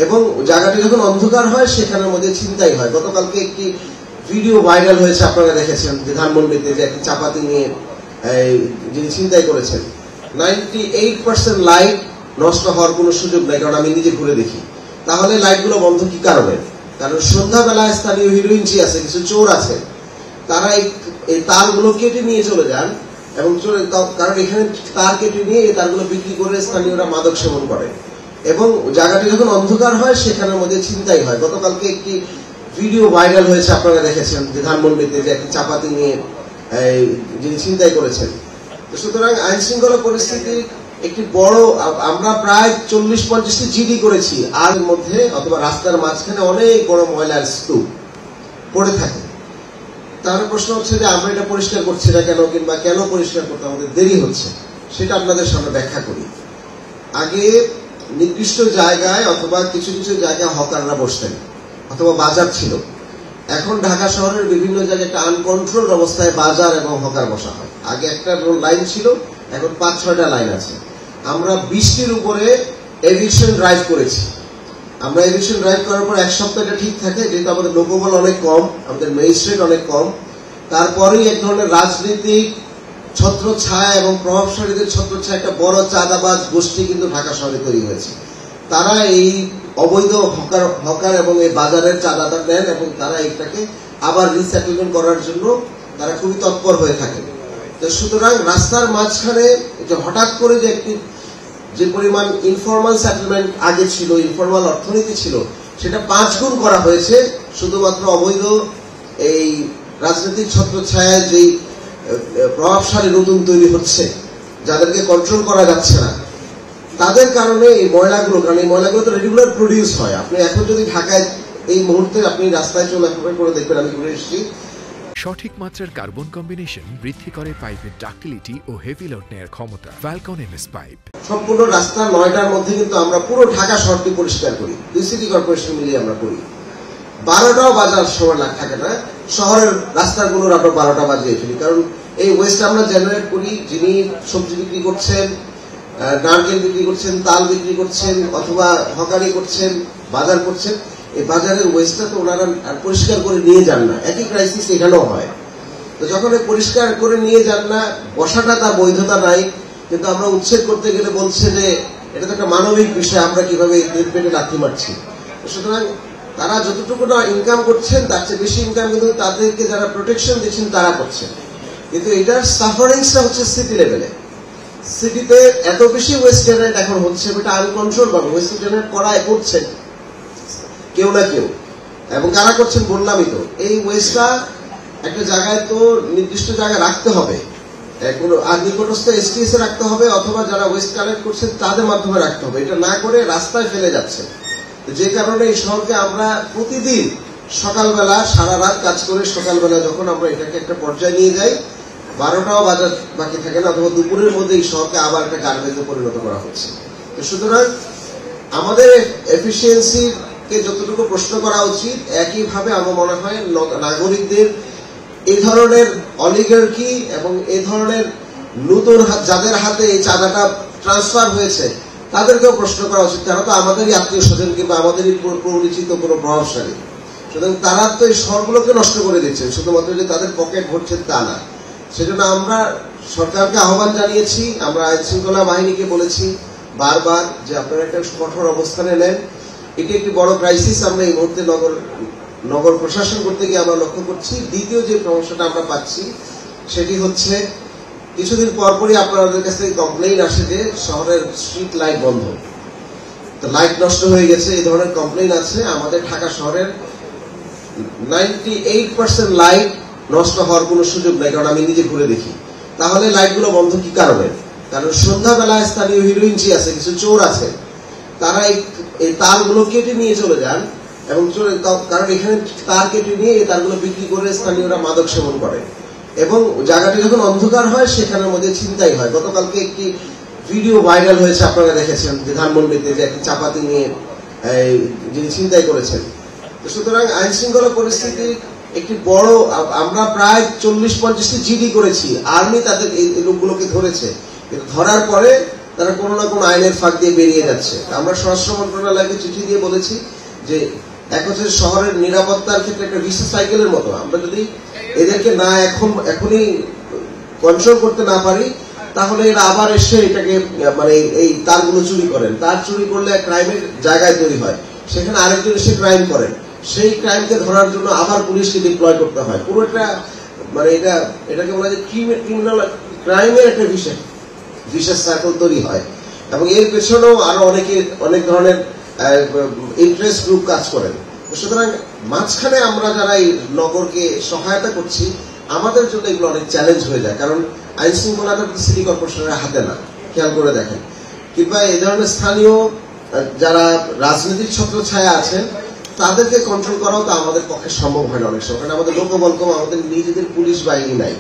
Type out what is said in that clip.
এবং জায়গাটি যখন অন্ধকার হয় সেখানের মধ্যে ছিনতাই হয়। গতকালকে একটি ভিডিও ভাইরাল হয়েছে, আপনারা দেখেছেন, যে ধানমন্ডিতে যে একটি চাপাতি নিয়ে যিনি ছিনতাই করেছেন। 98% লাইট নষ্ট হওয়ার কোনো সুযোগ নেই, কারণ আমি নিজে ঘুরে দেখি। তাহলে লাইটগুলো বন্ধ কি কারণে? কারণ সন্ধ্যাবেলায় স্থানীয় হিরোইনচি আছে, কিছু চোর আছে, তারা এই তারগুলো কেটে নিয়ে চলে যান এবং কারণ এখানে তার কেটে নিয়ে এই তারগুলো বিক্রি করে স্থানীয়রা মাদক সেবন করে এবং জায়গাটি যখন অন্ধকার হয় সেখানের মধ্যে ছিনতাই হয়। গতকালকে একটি ভিডিও ভাইরাল হয়েছে, আপনারা দেখেছেন, যে ধানমন্ডিতে যে একটি চাপাতি নিয়ে যিনি ছিনতাই করেছেন। তো সুতরাং আইন শৃঙ্খলা পরিস্থিতি একটি বড়, আমরা প্রায় 40-50টি জিডি করেছি, আর মধ্যে অথবা রাস্তার মাঝখানে অনেক বড় ময়লার স্তূপ পড়ে থাকে। তাহলে প্রশ্ন হচ্ছে যে আমরা এটা পরিষ্কার করছি না কেন, কিংবা কেন পরিষ্কার করতে আমাদের দেরি হচ্ছে, সেটা আপনাদের সামনে ব্যাখ্যা করি। আগে নির্দিষ্ট জায়গায় অথবা কিছু কিছু জায়গায় হকাররা বসতেন অথবা বাজার ছিল। এখন ঢাকা শহরের বিভিন্ন জায়গায় একটা আনকন্ট্রোল অবস্থায় বাজার এবং হকার বসা হয়। আগে একটা লাইন ছিল, এখন 5-6টা লাইন আছে। আমরা 20টির উপরে এভিকশন ড্রাইভ করেছি। আমরা এভিকশন ড্রাইভ করার পর এক সপ্তাহটা ঠিক থাকে, যেহেতু আমাদের লোকবল অনেক কম, আমাদের ম্যাজিস্ট্রেট অনেক কম। তারপরেই এক ধরনের রাজনীতিক ছত্রছায়া এবং প্রভাবশালীদের ছত্রছায়া একটা বড় চাঁদাবাজ গোষ্ঠী কিন্তু ঢাকা শহরে তৈরি হয়েছে। তারা এই অবৈধ হকার এবং এই বাজারের চাঁদাটা নেন এবং তারা এটাকে আবার রিসেটেলমেন্ট করার জন্য তারা খুবই তৎপর হয়ে থাকে। তো সুতরাং রাস্তার মাঝখানে হঠাৎ করে যে পরিমাণ ইনফরমাল সেটেলমেন্ট আগে ছিল, ইনফরমাল অর্থনীতি ছিল, সেটা 5 গুণ করা হয়েছে শুধুমাত্র অবৈধ এই রাজনৈতিক ছত্রছায়ায় যে প্রভাবশালী নতুন তৈরি হচ্ছে, যাদেরকে কন্ট্রোল করা যাচ্ছে না, তাদের কারণে এই ময়লাগুলো, কারণ এই ময়লাগুলো তো রেগুলার প্রডিউস হয়। আপনি এখন যদি ঢাকায় এই মুহূর্তে আপনি রাস্তায় চলে করে দেখবেন, আমি ঘুরে এসেছি, সঠিক মাত্রার কার্বন কম্বিনেশন বৃদ্ধি করে পাইপের ডাক্টিলিটি ও হেভি লোড নেয়ার ক্ষমতা। Falcon MS pipe. সম্পূর্ণ রাস্তা 9টার মধ্যে কিন্তু আমরা পুরো ঢাকা শহরটি পরিষ্কার করি, দুই সিটি কর্পোরেশন মিলিয়ে আমরা করি। 12টাও বাজার সময় না থাকে না, শহরের রাস্তাগুলোর আমরা 12টা বাজিয়ে ফেলি। কারণ এই ওয়েস্ট আমরা জেনারেট করি, যিনি সবজি বিক্রি করছেন, নারকেল বিক্রি করছেন, তাল বিক্রি করছেন, অথবা হকারি করছেন, বাজার করছেন, এই বাজারের ওয়েস্টটা তো ওনারা পরিষ্কার করে নিয়ে যান না। একই ক্রাইসিস এখানেও হয়। তো যখন পরিষ্কার করে নিয়ে যান না, বসাটা তার বৈধতা নাই, কিন্তু আমরা উচ্ছেদ করতে গেলে বলছে যে এটা তো একটা মানবিক বিষয়, আমরা কিভাবে পেটে লাথি মারছি। সুতরাং তারা যতটুকু না ইনকাম করছেন তার চেয়ে বেশি ইনকাম কিন্তু তাদেরকে যারা প্রোটেকশন দিচ্ছেন তারা করছেন। কিন্তু এটার সাফারিংসটা হচ্ছে সিটি লেভেলে। সিটিতে এত বেশি ওয়েস্ট জেনারেট এখন হচ্ছে, এটা আনকন্ট্রোল ভাবে ওয়েস্ট জেনারেট করছে কেউ না কেউ, এবং কারা করছেন বললামই তো। এই ওয়েস্টটা একটা জায়গায় তো নির্দিষ্ট জায়গায় রাখতে হবে, নিকটস্থ এসটিএস এ রাখতে হবে, অথবা যারা ওয়েস্ট কালেক্ট করছেন তাদের মাধ্যমে রাখতে হবে। এটা না করে রাস্তায় ফেলে যাচ্ছে, যে কারণে এই শহরকে আমরা প্রতিদিন সকালবেলা সারা রাত কাজ করে সকালবেলা যখন আমরা এটাকে একটা পর্যায়ে নিয়ে যাই, 12টাও বাজার বাকি থাকে না, অথবা দুপুরের মধ্যে এই শহরকে আবার একটা গার্বেজে পরিণত করা হচ্ছে। তো সুতরাং আমাদের এফিসিয়েন্সিকে যতটুকু প্রশ্ন করা উচিত, একইভাবে আমার মনে হয় নাগরিকদের এই ধরনের অলিগার্কি এবং এই ধরনের নতুন যাদের হাতে এই চাঁদাটা ট্রান্সফার হয়েছে তাদেরকেও প্রশ্ন করা উচিত। তারা তো আমাদেরই আত্মীয় স্বজন কিংবা আমাদেরই পরিচিত কোনো প্রভাবশালী। সুতরাং তারা তো এই শহরগুলোকে নষ্ট করে দিচ্ছেন, শুধুমাত্র যে তাদের পকেট ভরছেন তা না। সেজন্য আমরা সরকারকে আহ্বান জানিয়েছি, আমরা আইন শৃঙ্খলা বাহিনীকে বলেছি বারবার যে আপনারা একটা কঠোর অবস্থানে নেন। এটি একটি বড় ক্রাইসিস আমরা এই মুহূর্তে নগর প্রশাসন করতে গিয়ে আমরা লক্ষ্য করছি। দ্বিতীয় যে সমস্যাটা আমরা পাচ্ছি সেটি হচ্ছে, কিছুদিন পরপরই আপনাদের কাছ থেকে কমপ্লেইন আসে যে শহরের স্ট্রিট লাইট বন্ধ, তো লাইট নষ্ট হয়ে গেছে, এই ধরনের কমপ্লেইন আছে। আমাদের ঢাকা শহরের 98% লাইট নষ্ট হওয়ার কোনো সুযোগ নেই, কারণ আমি নিজে ঘুরে দেখি। তাহলে লাইটগুলো বন্ধ কি কারণে? কারণ সন্ধ্যাবেলায় স্থানীয় হিরোইনচি আছে, কিছু চোর আছে, তারা এই তারগুলো কেটে নিয়ে চলে যান এবং কারণ এখানে তার কেটে নিয়ে এই তারগুলো বিক্রি করে স্থানীয়রা মাদক সেবন করে এবং জায়গাটি যখন অন্ধকার হয় সেখানের মধ্যে ছিনতাই হয়। গতকালকে একটি ভিডিও ভাইরাল হয়েছে, আপনারা দেখেছেন, যে ধানমন্ডিতে যে একটি চাপাতি নিয়ে যিনি ছিনতাই করেছেন। তো সুতরাং আইন শৃঙ্খলা পরিস্থিতি একটি বড়, আমরা প্রায় 40-50টি জিডি করেছি, আর্মি তাদের এই লোকগুলোকে ধরেছে, কিন্তু ধরার পরে তারা কোনো না কোনো আইনের ফাঁক দিয়ে বেরিয়ে যাচ্ছে। আমরা স্বরাষ্ট্র মন্ত্রণালয়কে চিঠি দিয়ে বলেছি যে এক হচ্ছে শহরের নিরাপত্তার ক্ষেত্রে একটা ভিসাস সাইকেলের মতো, আমরা যদি এদেরকে না এখনই কন্ট্রোল করতে না পারি তাহলে এরা আবার এসে এটাকে মানে এই তারগুলো চুরি করেন। তার চুরি করলে ক্রাইমের জায়গায় তৈরি হয়, সেখানে আরেকজন এসে ক্রাইম করেন, সেই ক্রাইমকে ধরার জন্য আবার পুলিশকে ডিপ্লয় করতে হয়। পুরোটা মানে এটাকে বলা যায় ক্রিমিনাল ক্রাইমের একটা বিশেষ সাইকেল তৈরি হয় এবং এর পেছনেও আরো অনেক ধরনের ইন্টারেস্ট গ্রুপ কাজ করেন। সুতরাং মাঝখানে আমরা যারা এই নগরকে সহায়তা করছি আমাদের জন্য এগুলো অনেক চ্যালেঞ্জ হয়ে যায়, কারণ আইন শৃঙ্খলাটা সিটি কর্পোরেশনের হাতে না, খেয়াল করে দেখেন। কিংবা এই ধরনের স্থানীয় যারা রাজনৈতিক ছত্রছায়া আছেন তাদেরকে কন্ট্রোল করাও তো আমাদের পক্ষে সম্ভব হয় না অনেক সময়, কারণ আমাদের লোকবল কম, আমাদের নিজেদের পুলিশ বাহিনী নাই।